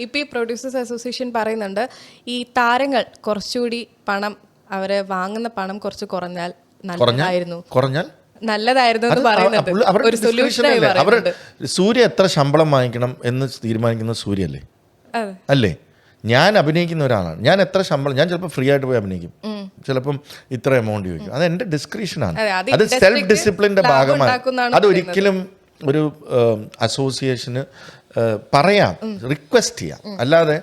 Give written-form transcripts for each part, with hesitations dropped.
ഇപ്പോൾ ഈ producers association പറയുന്നുണ്ട് ഈ താരങ്ങൾ കുറച്ചുകൂടി പണം അവര് വാങ്ങുന്ന പണം കുറച്ച് കുറഞ്ഞാൽ നല്ലതായിരുന്നു എന്ന് പറയുന്നുണ്ട്. ഒരു സൊല്യൂഷനായി പറയുന്നുണ്ട്. സൂര്യ എത്ര ശമ്പളം വാങ്ങിക്കണം എന്ന് തീരുമാനിക്കുന്നത് സൂര്യല്ലേ അല്ലേ? ഞാൻ അഭിനയിക്കുന്ന ഒരാളാണ്. ഞാൻ എത്ര ശമ്പളം, ഞാൻ ചിലപ്പോൾ ഫ്രീ ആയിട്ട് പോയി അഭിനയിക്കും, ചിലപ്പം ഇത്ര എമൗണ്ട് ചോദിക്കും. അത് എൻ്റെ ഡിസ്ക്രിപ്ഷനാണ്. അത് സെൽഫ് ഡിസിപ്ലിൻ്റെ ഭാഗമാണ്. അതൊരിക്കലും ഒരു അസോസിയേഷന് പറയാം, റിക്വസ്റ്റ് ചെയ്യാം. അല്ലാതെ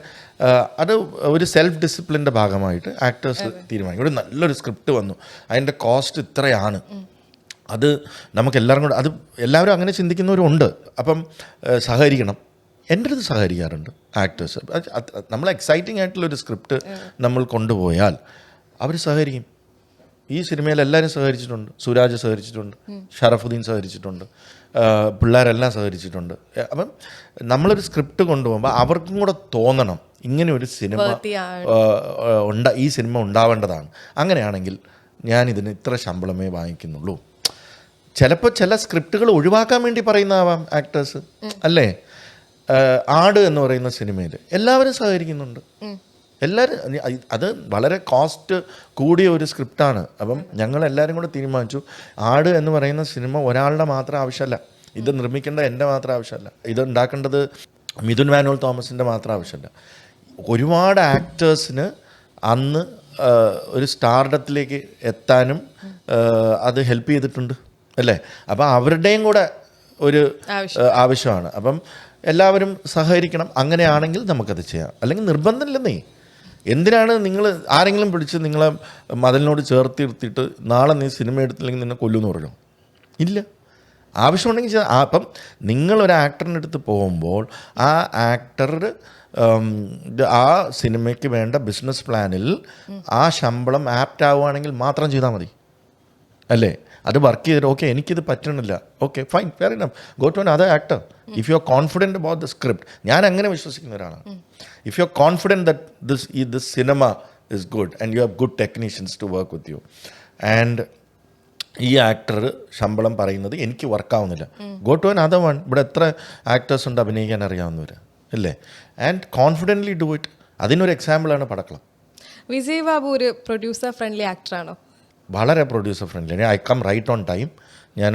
അത് ഒരു സെൽഫ് ഡിസിപ്ലിൻ്റെ ഭാഗമായിട്ട് ആക്ടേഴ്സ് തീരുമാനിക്കും. ഒരു നല്ലൊരു സ്ക്രിപ്റ്റ് വന്നു, അതിൻ്റെ കോസ്റ്റ് ഇത്രയാണ്, അത് നമുക്ക് എല്ലാവരും കൂടെ, അത് എല്ലാവരും അങ്ങനെ ചിന്തിക്കുന്നവരുണ്ട്. അപ്പം സഹകരിക്കണം. എൻ്റെ അടുത്ത് സഹകരിക്കാറുണ്ട് ആക്ടേഴ്സ്. നമ്മൾ എക്സൈറ്റിംഗ് ആയിട്ടുള്ളൊരു സ്ക്രിപ്റ്റ് നമ്മൾ കൊണ്ടുപോയാൽ അവർ സഹകരിക്കും. ഈ സിനിമയിൽ എല്ലാവരും സഹകരിച്ചിട്ടുണ്ട്. സുരാജ് സഹകരിച്ചിട്ടുണ്ട്, ഷറഫുദ്ദീൻ സഹകരിച്ചിട്ടുണ്ട്, പിള്ളേരെല്ലാം സഹകരിച്ചിട്ടുണ്ട്. അപ്പം നമ്മളൊരു സ്ക്രിപ്റ്റ് കൊണ്ടുപോകുമ്പോൾ അവർക്കും കൂടെ തോന്നണം ഇങ്ങനെ ഒരു സിനിമ ഈ സിനിമ ഉണ്ടാവേണ്ടതാണ്. അങ്ങനെയാണെങ്കിൽ ഞാനിതിന് ഇത്ര ശമ്പളമേ വാങ്ങിക്കുന്നുള്ളൂ. ചിലപ്പോൾ ചില സ്ക്രിപ്റ്റുകൾ ഒഴിവാക്കാൻ വേണ്ടി പറയുന്നതാവാം ആക്ടേഴ്സ്, അല്ലേ? ആട് എന്ന് പറയുന്ന സിനിമയിൽ എല്ലാവരും സഹകരിക്കുന്നുണ്ട്. എല്ലാവരും, അത് വളരെ കോസ്റ്റ് കൂടിയ ഒരു സ്ക്രിപ്റ്റാണ്. അപ്പം ഞങ്ങളെല്ലാവരും കൂടെ തീരുമാനിച്ചു, ആട് എന്ന് പറയുന്ന സിനിമ ഒരാളുടെ മാത്രം ആവശ്യമല്ല, ഇത് നിർമ്മിക്കേണ്ട എൻ്റെ മാത്രം ആവശ്യമല്ല, ഇത് ഉണ്ടാക്കേണ്ടത് മിഥുൻ മാനുവൽ തോമസിൻ്റെ മാത്രം ആവശ്യമല്ല. ഒരുപാട് ആക്ടേഴ്സിന് അന്ന് ഒരു സ്റ്റാർഡത്തിലേക്ക് എത്താനും അത് ഹെൽപ്പ് ചെയ്തിട്ടുണ്ട്, അല്ലേ? അപ്പം അവരുടെയും കൂടെ ഒരു ആവശ്യമാണ്. അപ്പം എല്ലാവരും സഹകരിക്കണം. അങ്ങനെയാണെങ്കിൽ നമുക്കത് ചെയ്യാം. അല്ലെങ്കിൽ നിർബന്ധമില്ലെന്നേ. എന്തിനാണ് നിങ്ങൾ ആരെങ്കിലും പിടിച്ച് നിങ്ങളെ മതിലിനോട് ചേർത്തിരുത്തിയിട്ട് നാളെ നീ സിനിമ എടുത്തില്ലെങ്കിൽ നിന്നെ കൊല്ലുമെന്ന് പറഞ്ഞോ? ഇല്ല. ആവശ്യമുണ്ടെങ്കിൽ അപ്പം നിങ്ങളൊരു ആക്ടറിൻ്റെ അടുത്ത് പോകുമ്പോൾ ആ ആക്ടർ ആ സിനിമയ്ക്ക് വേണ്ട ബിസിനസ് പ്ലാനിൽ ആ ശമ്പളം ആപ്റ്റ് ആവുകയാണെങ്കിൽ മാത്രം ചെയ്താൽ മതി, അല്ലേ? അത് വർക്ക് ചെയ്തിട്ട് ഓക്കെ എനിക്കിത് പറ്റണില്ല, okay fine, fair enough, go to another actor if you are confident about the script. ഞാൻ അങ്ങനെ വിശ്വസിക്കുന്ന ഒരാളാണ്. If you are confident that this cinema is good and you have good technicians to work with you, and ഈ actor ശമ്പളം പറയുന്നത് എനിക്ക് വർക്കാവുന്നില്ല, go to another one. ഇവിടെ എത്ര ആക്ടേഴ്സ് ഉണ്ട് അഭിനയിക്കാൻ അറിയാവുന്നവർ, അല്ലേ? And confidently do it. അതിനൊരു എക്സാമ്പിളാണ് പടക്കളം. വിജയ് ബാബു ഒരു പ്രൊഡ്യൂസർ ഫ്രണ്ട്ലി ആക്ടറാണോ? വളരെ producer friendly. I come right on time. ഞാൻ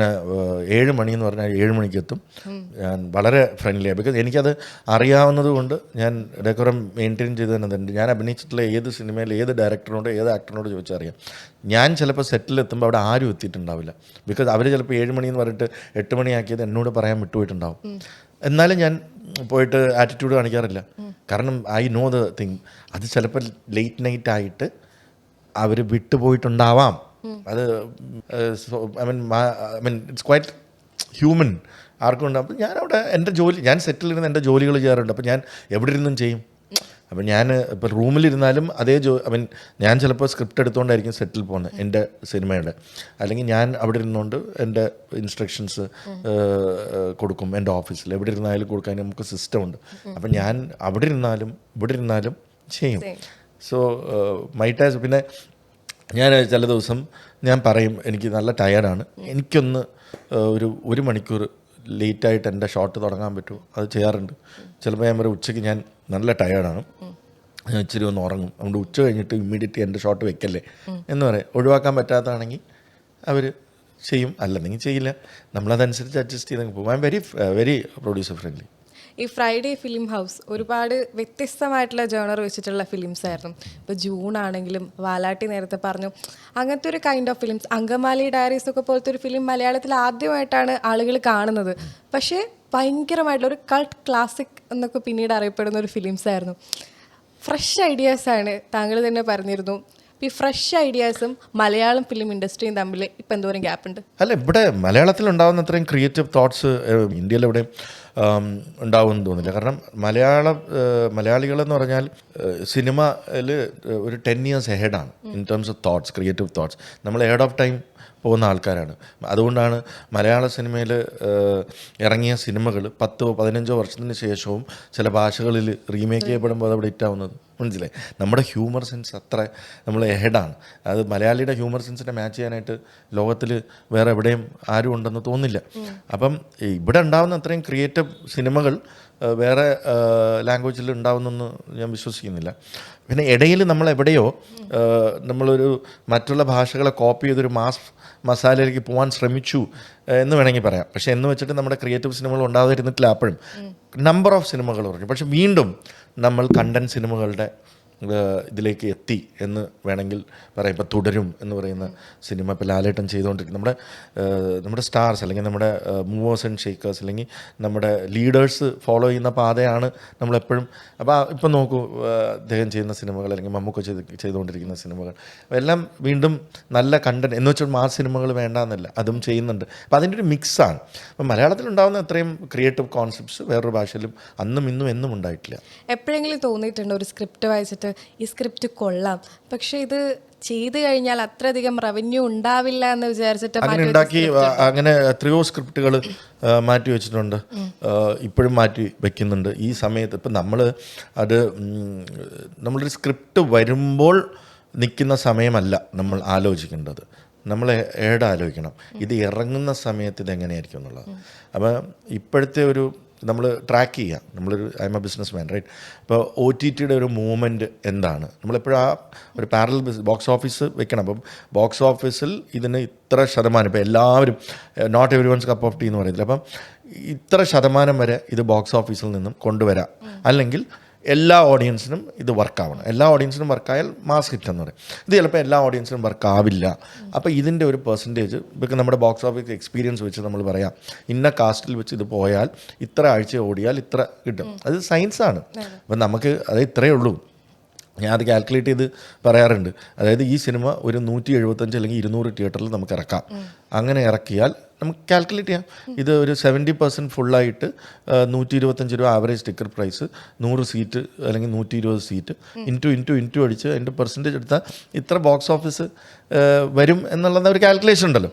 7 മണി എന്ന് പറഞ്ഞാൽ 7 മണിക്ക് എത്തും. ഞാൻ വളരെ ഫ്രണ്ട്ലിയാണ്. ബിക്കോസ് എനിക്കത് അറിയാവുന്നത് കൊണ്ട് ഞാൻ ഡെക്കോറം മെയിൻറ്റെയിൻ ചെയ്ത് തന്നെ. ഞാൻ അഭിനയിച്ചിട്ടുള്ള ഏത് സിനിമയിൽ ഏത് ഡയറക്ടറിനോട് ഏത് ആക്ടറിനോട് ചോദിച്ചാൽ അറിയാം. ഞാൻ ചിലപ്പോൾ സെറ്റിലെത്തുമ്പോൾ അവിടെ ആരും എത്തിയിട്ടുണ്ടാവില്ല. ബിക്കോസ് അവർ ചിലപ്പോൾ 7 മണി എന്ന് പറഞ്ഞിട്ട് 8 മണിയാക്കിയത് എന്നോട് പറയാൻ വിട്ടുപോയിട്ടുണ്ടാവും. എന്നാലും ഞാൻ പോയിട്ട് ആറ്റിറ്റ്യൂഡ് കാണിക്കാറില്ല. കാരണം ഐ നോ ദ തിങ്. അത് ചിലപ്പോൾ ലേറ്റ് നൈറ്റ് ആയിട്ട് അവർ വിട്ടുപോയിട്ടുണ്ടാവാം. അത് I mean it's quite human. ആർക്കും ഉണ്ടാവും. അപ്പം ഞാനവിടെ എൻ്റെ ജോലി, ഞാൻ സെറ്റിലിരുന്ന് എൻ്റെ ജോലികൾ ചെയ്യാറുണ്ട്. അപ്പം ഞാൻ എവിടെ ഇരുന്നും ചെയ്യും. അപ്പം ഞാൻ ഇപ്പോൾ റൂമിലിരുന്നാലും അതേ ഞാൻ ചിലപ്പോൾ സ്ക്രിപ്റ്റ് എടുത്തുകൊണ്ടായിരിക്കും സെറ്റിൽ പോകുന്നത് എൻ്റെ സിനിമയുടെ. അല്ലെങ്കിൽ ഞാൻ അവിടെ ഇരുന്നുകൊണ്ട് എൻ്റെ ഇൻസ്ട്രക്ഷൻസ് കൊടുക്കും എൻ്റെ ഓഫീസിൽ. എവിടെ ഇരുന്നാലും കൊടുക്കാൻ നമുക്ക് സിസ്റ്റമുണ്ട്. അപ്പം ഞാൻ അവിടെ ഇരുന്നാലും ഇവിടെ ഇരുന്നാലും ചെയ്യും. സോ മൈറ്റാസ്. പിന്നെ ഞാൻ ചില ദിവസം ഞാൻ പറയും എനിക്ക് നല്ല ടയർഡാണ്, എനിക്കൊന്ന് ഒരു മണിക്കൂർ ലേറ്റായിട്ട് എൻ്റെ ഷോട്ട് തുടങ്ങാൻ പറ്റുമോ? അത് ചെയ്യാറുണ്ട്. ചിലപ്പോൾ ഞാൻ പറയും ഉച്ചയ്ക്ക് ഞാൻ നല്ല ടയർഡാണ്, ഞാൻ ഇച്ചിരി ഒന്ന് ഉറങ്ങും, അതുകൊണ്ട് ഉച്ച കഴിഞ്ഞിട്ട് ഇമ്മീഡിയറ്റ്ലി എൻ്റെ ഷോട്ട് വെക്കല്ലേ എന്ന് പറയും. ഒഴിവാക്കാൻ പറ്റാത്തതാണെങ്കിൽ അവർ ചെയ്യും, അല്ലെന്നെങ്കിൽ ചെയ്യില്ല. നമ്മളതനുസരിച്ച് അഡ്ജസ്റ്റ് ചെയ്ത് പോകും. I am very producer friendly. ഈ ഫ്രൈഡേ ഫിലിം ഹൗസ് ഒരുപാട് വ്യത്യസ്തമായിട്ടുള്ള ജേണർ വെച്ചിട്ടുള്ള ഫിലിംസ് ആയിരുന്നു. ഇപ്പോൾ ജൂൺ ആണെങ്കിലും വാലാട്ടി നേരത്തെ പറഞ്ഞു, അങ്ങനത്തെ ഒരു kind of films. Angamaly diaries ഒക്കെ പോലത്തെ ഒരു ഫിലിം മലയാളത്തിൽ ആദ്യമായിട്ടാണ് ആളുകൾ കാണുന്നത്. പക്ഷേ ഭയങ്കരമായിട്ടുള്ള ഒരു കൾട്ട് ക്ലാസിക് എന്നൊക്കെ പിന്നീട് അറിയപ്പെടുന്ന ഒരു ഫിലിംസ് ആയിരുന്നു. ഫ്രഷ് ഐഡിയാസാണ്, താങ്കൾ തന്നെ പറഞ്ഞിരുന്നു. ഈ ഫ്രഷ് ഐഡിയാസും മലയാളം ഫിലിം ഇൻഡസ്ട്രിയും തമ്മിൽ ഇപ്പം എന്തോരം ഗ്യാപ്പ് ഉണ്ട്? അല്ല, ഇവിടെ മലയാളത്തിൽ ഉണ്ടാകുന്ന അത്രയും ക്രിയേറ്റീവ് തോട്ട്സ് ഇന്ത്യയിൽ ഉണ്ടാവുമെന്ന് തോന്നില്ല. കാരണം മലയാളികളെന്ന് പറഞ്ഞാൽ സിനിമയിൽ ഒരു 10 years ഹെഡാണ് in terms of thoughts, creative thoughts. നമ്മൾ ഹെഡ് ഓഫ് ടൈം പോകുന്ന ആൾക്കാരാണ്. അതുകൊണ്ടാണ് മലയാള സിനിമയിൽ ഇറങ്ങിയ സിനിമകൾ 10-15 വർഷത്തിന് ശേഷവും ചില ഭാഷകളിൽ റീമേക്ക് ചെയ്യപ്പെടുമ്പോൾ അതവിടെ ഹിറ്റാവുന്നത്. മനസ്സിലായി? നമ്മുടെ ഹ്യൂമർ സെൻസ് അത്ര നമ്മൾ ഹെഡാണ്. അത് മലയാളിയുടെ ഹ്യൂമർ സെൻസിനെ മാച്ച് ചെയ്യാനായിട്ട് ലോകത്തിൽ വേറെ എവിടെയും ആരും ഉണ്ടെന്ന് തോന്നില്ല. അപ്പം ഇവിടെ ഉണ്ടാകുന്ന അത്രയും ക്രിയേറ്റീവ് സിനിമകൾ വേറെ ലാംഗ്വേജിൽ ഉണ്ടാവുമെന്നൊന്നും ഞാൻ വിശ്വസിക്കുന്നില്ല. പിന്നെ ഇടയിൽ നമ്മൾ എവിടെയോ നമ്മളൊരു മറ്റുള്ള ഭാഷകളെ കോപ്പി ചെയ്തൊരു മസാലയിലേക്ക് പോകാൻ ശ്രമിച്ചു എന്ന് വേണമെങ്കിൽ പറയാം. പക്ഷേ എന്ന് വെച്ചിട്ട് നമ്മുടെ ക്രിയേറ്റീവ് സിനിമകൾ ഉണ്ടാകാതിരുന്നിട്ടില്ല. അപ്പോഴും നമ്പർ ഓഫ് സിനിമകൾ പറഞ്ഞു. പക്ഷെ വീണ്ടും നമ്മൾ കണ്ടന്റ് സിനിമകളുടെ ഇതിലേക്ക് എത്തി എന്ന് വേണമെങ്കിൽ പറയാം. ഇപ്പോൾ തുടരും എന്ന് പറയുന്ന സിനിമ ഇപ്പോൾ ലാലേട്ടൻ ചെയ്തുകൊണ്ടിരിക്കും. നമ്മുടെ സ്റ്റാർസ് അല്ലെങ്കിൽ നമ്മുടെ മൂവേഴ്സ് ആൻഡ് ഷേക്കേഴ്സ് അല്ലെങ്കിൽ നമ്മുടെ ലീഡേഴ്സ് ഫോളോ ചെയ്യുന്ന പാതയാണ് നമ്മളെപ്പോഴും. അപ്പോൾ ഇപ്പം നോക്കൂ, അദ്ദേഹം ചെയ്യുന്ന സിനിമകൾ അല്ലെങ്കിൽ മമ്മൂക്ക ചെയ്തുകൊണ്ടിരിക്കുന്ന സിനിമകൾ എല്ലാം വീണ്ടും നല്ല കണ്ടന്റ് എന്ന് വെച്ചാൽ മാസ് സിനിമകൾ വേണ്ടാന്നല്ല, അതും ചെയ്യുന്നുണ്ട്. അപ്പോൾ അതിൻ്റെ ഒരു മിക്സാണ്. അപ്പം മലയാളത്തിലുണ്ടാകുന്ന അത്രയും ക്രിയേറ്റീവ് കോൺസെപ്റ്റ്സ് വേറൊരു ഭാഷയിലും അന്നും ഇന്നും എന്നും ഉണ്ടായിട്ടില്ല. എപ്പോഴെങ്കിലും തോന്നിയിട്ടുണ്ട് ഒരു സ്ക്രിപ്റ്റ് വായിച്ചിട്ട് ഈ സ്ക്രിപ്റ്റ് കൊള്ളാം, പക്ഷെ ഇത് ചെയ്ത് കഴിഞ്ഞാൽ അത്രയധികം റവന്യൂ ഉണ്ടാവില്ല എന്ന് വിചാരിച്ചിട്ട് അങ്ങനെ ഉണ്ടാക്കി അങ്ങനെ എത്രയോ സ്ക്രിപ്റ്റുകൾ മാറ്റി വെച്ചിട്ടുണ്ട്, ഇപ്പോഴും മാറ്റി വെക്കുന്നുണ്ട് ഈ സമയത്ത്. ഇപ്പം നമ്മളൊരു സ്ക്രിപ്റ്റ് വരുമ്പോൾ നിൽക്കുന്ന സമയമല്ല നമ്മൾ ആലോചിക്കേണ്ടത്, നമ്മൾ ആലോചിക്കണം ഇത് ഇറങ്ങുന്ന സമയത്ത് ഇതെങ്ങനെയായിരിക്കും എന്നുള്ളത്. അപ്പോൾ ഇപ്പോഴത്തെ ഒരു നമ്മൾ ട്രാക്ക് ചെയ്യുക. I'm a business man, right? ഇപ്പോൾ OTTയുടെ ഒരു മൂവ്മെൻറ്റ് എന്താണ്, നമ്മളെപ്പോഴും ആ ഒരു പാരലൽ ബോക്സ് ഓഫീസ് വെക്കണം. അപ്പം ബോക്സ് ഓഫീസിൽ ഇതിന് ഇത്ര ശതമാനം, ഇപ്പോൾ എല്ലാവരും not everyone's cup of tea എന്ന് പറയത്തില്ല, അപ്പം ഇത്ര ശതമാനം വരെ ഇത് ബോക്സ് ഓഫീസിൽ നിന്നും കൊണ്ടുവരാം, അല്ലെങ്കിൽ എല്ലാ ഓഡിയൻസിനും ഇത് വർക്കാവണം. എല്ലാ ഓഡിയൻസിനും വർക്കായാൽ മാസ് ഹിറ്റ് എന്ന് പറയും. ഇത് ചിലപ്പോൾ എല്ലാ ഓഡിയൻസിനും വർക്കാവില്ല. അപ്പോൾ ഇതിൻ്റെ ഒരു പെർസെൻറ്റേജ് ഇപ്പോൾ നമ്മുടെ ബോക്സ് ഓഫീസ് എക്സ്പീരിയൻസ് വെച്ച് നമ്മൾ പറയാം, ഇന്ന കാസ്റ്റിൽ വെച്ച് ഇത് പോയാൽ ഇത്ര ആഴ്ച ഓടിയാൽ ഇത്ര കിട്ടും. അത് സയൻസാണ്. അപ്പം നമുക്ക് അത് ഇത്രയേ ഉള്ളൂ. ഞാൻ അത് കാൽക്കുലേറ്റ് ചെയ്ത് പറയാറുണ്ട്. അതായത് ഈ സിനിമ ഒരു 175 അല്ലെങ്കിൽ 200 തിയേറ്ററിൽ നമുക്ക് ഇറക്കാം. അങ്ങനെ ഇറക്കിയാൽ നമുക്ക് കാൽക്കുലേറ്റ് ചെയ്യാം. ഇത് ഒരു 70% ഫുള്ളായിട്ട് 125 രൂപ ആവറേജ് ടിക്കറ്റ് പ്രൈസ്, 100 സീറ്റ് അല്ലെങ്കിൽ 120 സീറ്റ് ഇൻറ്റു അടിച്ച് അതിൻ്റെ പെർസെൻറ്റേജ് എടുത്താൽ ഇത്ര ബോക്സ് ഓഫീസ് വരും എന്നുള്ളത് ഒരു കാൽക്കുലേഷൻ ഉണ്ടല്ലോ.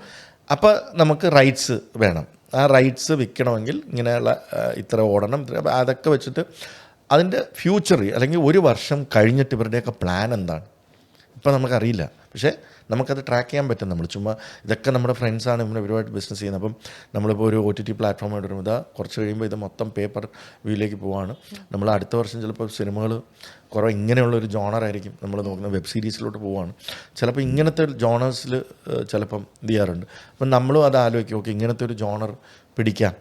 അപ്പോൾ നമുക്ക് റൈറ്റ്സ് വേണം. ആ റൈറ്റ്സ് വിൽക്കണമെങ്കിൽ ഇങ്ങനെയുള്ള ഇത്ര ഓടണം. അതൊക്കെ വെച്ചിട്ട് അതിൻ്റെ ഫ്യൂച്ചർ അല്ലെങ്കിൽ ഒരു വർഷം കഴിഞ്ഞിട്ട് ഇവരുടെയൊക്കെ പ്ലാൻ എന്താണ് ഇപ്പം നമുക്കറിയില്ല. പക്ഷേ നമുക്കത് ട്രാക്ക് ചെയ്യാൻ പറ്റും. നമ്മൾ ചുമ്മാ ഇതൊക്കെ നമ്മുടെ ഫ്രണ്ട്സാണ് ഇവിടെ ഒരുപാട് ബിസിനസ് ചെയ്യുന്നത്. അപ്പം നമ്മളിപ്പോൾ ഒരു OTT പ്ലാറ്റ്ഫോമായിട്ട് വരുമ്പോൾ കുറച്ച് കഴിയുമ്പോൾ ഇത് മൊത്തം പേപ്പർ വ്യൂയിലേക്ക് പോവാണ്. നമ്മൾ അടുത്ത വർഷം ചിലപ്പോൾ സിനിമകൾ കുറേ ഇങ്ങനെയുള്ളൊരു ജോണറായിരിക്കും നമ്മൾ നോക്കുന്ന, വെബ് സീരീസിലോട്ട് പോവുകയാണ്. ചിലപ്പോൾ ഇങ്ങനത്തെ ജോണേഴ്സിൽ ചിലപ്പം ഇത് ചെയ്യാറുണ്ട്. അപ്പം നമ്മളും അത് ആലോചിക്കും, ഓക്കെ ഇങ്ങനത്തെ ഒരു ജോണർ പിടിക്കാം.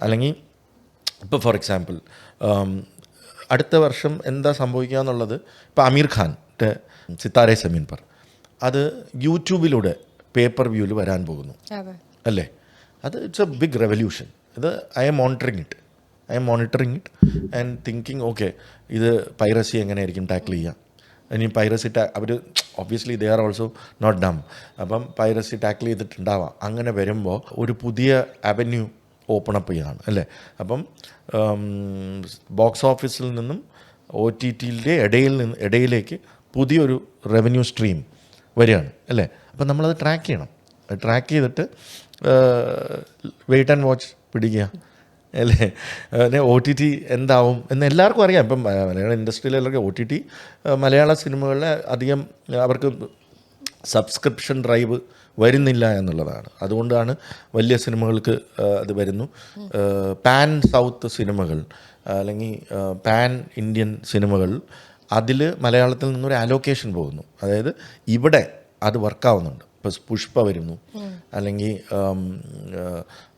അല്ലെങ്കിൽ ഇപ്പോൾ ഫോർ എക്സാമ്പിൾ അടുത്ത വർഷം എന്താ സംഭവിക്കുക എന്നുള്ളത്, ഇപ്പോൾ അമീർ ഖാൻ്റെ സിത്താരെ സമീൻ പർ അത് യൂട്യൂബിലൂടെ പേപ്പർ വ്യൂവിൽ വരാൻ പോകുന്നു അല്ലേ? അത് ഇറ്റ്സ് എ ബിഗ് റെവല്യൂഷൻ. ഇത് I am monitoring it and thinking, okay ഇത് പൈറസി എങ്ങനെയായിരിക്കും ടാക്കിൾ ചെയ്യുക. ഇനി പൈറസി അവർ obviously they are also not dumb. അപ്പം പൈറസി ടാക്കിൾ ചെയ്തിട്ടുണ്ടാവാം. അങ്ങനെ വരുമ്പോൾ ഒരു പുതിയ അവന്യൂ ഓപ്പൺ അപ്പ് ചെയ്യാണ് അല്ലേ? അപ്പം ബോക്സ് ഓഫീസിൽ നിന്നും OTTയുടെ ഇടയിലേക്ക് പുതിയൊരു റവന്യൂ സ്ട്രീം വരികയാണ് അല്ലേ? അപ്പം നമ്മളത് ട്രാക്ക് ചെയ്യണം. ട്രാക്ക് ചെയ്തിട്ട് വെയിറ്റ് ആൻഡ് വാച്ച് പിടിക്കുക അല്ലേ? OTT എന്താവും എന്ന് എല്ലാവർക്കും അറിയാം. ഇപ്പം മലയാള ഇൻഡസ്ട്രിയിലെല്ലാവർക്കും OTT മലയാള സിനിമകളിലെ അധികം അവർക്ക് സബ്സ്ക്രിപ്ഷൻ ഡ്രൈവ് വരുന്നില്ല എന്നുള്ളതാണ്. അതുകൊണ്ടാണ് വലിയ സിനിമകൾക്ക് അത് വരുന്നു. പാൻ സൗത്ത് സിനിമകൾ അല്ലെങ്കിൽ പാൻ ഇന്ത്യൻ സിനിമകൾ അതിൽ മലയാളത്തിൽ നിന്നൊരു അലോക്കേഷൻ പോകുന്നു. അതായത് ഇവിടെ അത് വർക്കാവുന്നുണ്ട്. ഇപ്പോൾ പുഷ്പ വരുന്നു, അല്ലെങ്കിൽ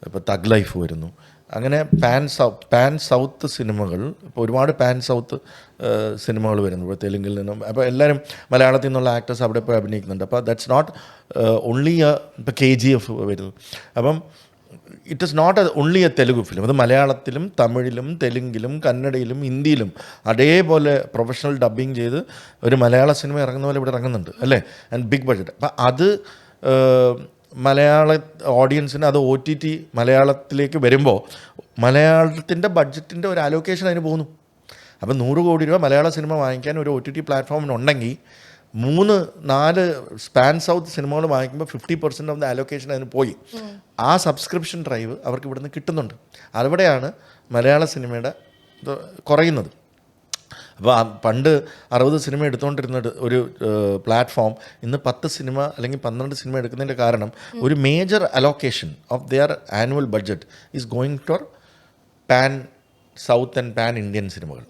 ഇപ്പോൾ തഗ് ലൈഫ് വരുന്നു. അങ്ങനെ പാൻ സൗത്ത് സിനിമകൾ, ഇപ്പോൾ ഒരുപാട് പാൻ സൗത്ത് സിനിമകൾ വരുന്നു ഇപ്പോൾ തെലുങ്കിൽ നിന്നും. അപ്പോൾ എല്ലാവരും മലയാളത്തിൽ നിന്നുള്ള ആക്ടേഴ്സ് അവിടെ പോയി അഭിനയിക്കുന്നുണ്ട്. അപ്പോൾ ദാറ്റ്സ് നോട്ട് ഓൺലി ഇപ്പോൾ KGF വരുന്നു. അപ്പം it is not only a Telugu film. അത് മലയാളത്തിലും തമിഴിലും തെലുങ്കിലും കന്നഡയിലും ഹിന്ദിയിലും അതേപോലെ പ്രൊഫഷണൽ ഡബ്ബിങ് ചെയ്ത് ഒരു മലയാള സിനിമ ഇറങ്ങുന്ന പോലെ ഇവിടെ ഇറങ്ങുന്നുണ്ട് അല്ലേ? And big budget. അപ്പം അത് മലയാള ഓഡിയൻസിന് അത് OTT മലയാളത്തിലേക്ക് വരുമ്പോൾ മലയാളത്തിൻ്റെ ബഡ്ജറ്റിൻ്റെ ഒരു അലോക്കേഷൻ അതിന് പോകുന്നു. അപ്പം 100 കോടി രൂപ മലയാള സിനിമ വാങ്ങിക്കാൻ ഒരു OTT പ്ലാറ്റ്ഫോമിനുണ്ടെങ്കിൽ 3-4 സ്പാൻ സൗത്ത് സിനിമകൾ വാങ്ങിക്കുമ്പോൾ 50% ഓഫ് ദ അലോക്കേഷൻ അതിന് പോയി. ആ സബ്സ്ക്രിപ്ഷൻ ഡ്രൈവ് അവർക്ക് ഇവിടുന്ന് കിട്ടുന്നുണ്ട്. അവിടെയാണ് മലയാള സിനിമയുടെ കുറയുന്നത്. അപ്പോൾ പണ്ട് 60 സിനിമ എടുത്തുകൊണ്ടിരുന്ന ഒരു പ്ലാറ്റ്ഫോം ഇന്ന് 10 സിനിമ അല്ലെങ്കിൽ 12 സിനിമ എടുക്കുന്നതിൻ്റെ കാരണം ഒരു major allocation of their annual budget is going to pan south and pan Indian സിനിമകൾ